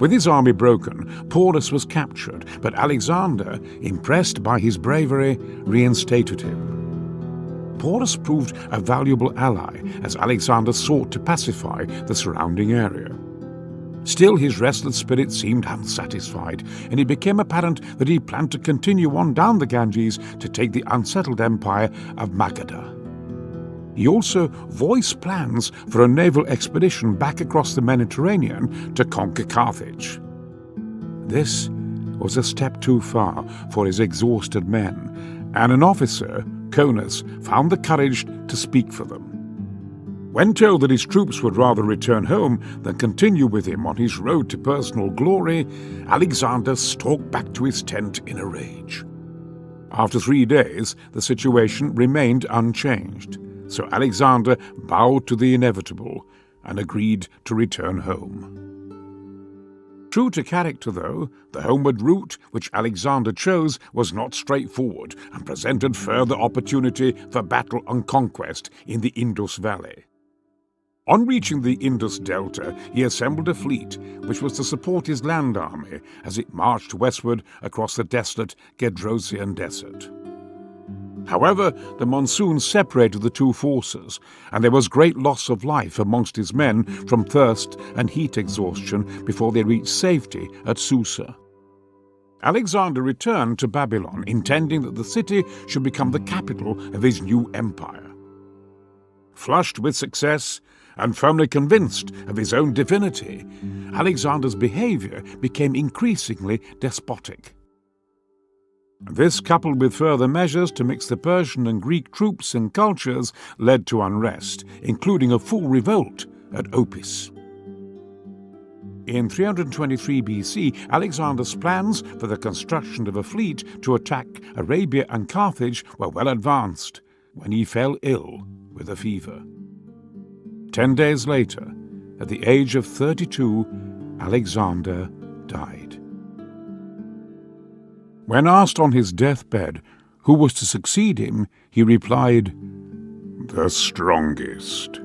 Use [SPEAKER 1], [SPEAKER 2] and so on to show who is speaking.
[SPEAKER 1] With his army broken, Paulus was captured, but Alexander, impressed by his bravery, reinstated him. Paulus proved a valuable ally as Alexander sought to pacify the surrounding area. Still, his restless spirit seemed unsatisfied, and it became apparent that he planned to continue on down the Ganges to take the unsettled empire of Magadha. He also voiced plans for a naval expedition back across the Mediterranean to conquer Carthage. This was a step too far for his exhausted men, and an officer, Conus, found the courage to speak for them. When told that his troops would rather return home than continue with him on his road to personal glory, Alexander stalked back to his tent in a rage. After 3 days, the situation remained unchanged, so Alexander bowed to the inevitable and agreed to return home. True to character, though, the homeward route which Alexander chose was not straightforward and presented further opportunity for battle and conquest in the Indus Valley. On reaching the Indus Delta, he assembled a fleet which was to support his land army as it marched westward across the desolate Gedrosian desert. However, the monsoon separated the two forces, and there was great loss of life amongst his men from thirst and heat exhaustion before they reached safety at Susa. Alexander returned to Babylon, intending that the city should become the capital of his new empire. Flushed with success, and firmly convinced of his own divinity, Alexander's behavior became increasingly despotic. This, coupled with further measures to mix the Persian and Greek troops and cultures, led to unrest, including a full revolt at Opis. In 323 BC, Alexander's plans for the construction of a fleet to attack Arabia and Carthage were well advanced when he fell ill with a fever. 10 days later, at the age of 32, Alexander died. When asked on his deathbed who was to succeed him, he replied, "The strongest."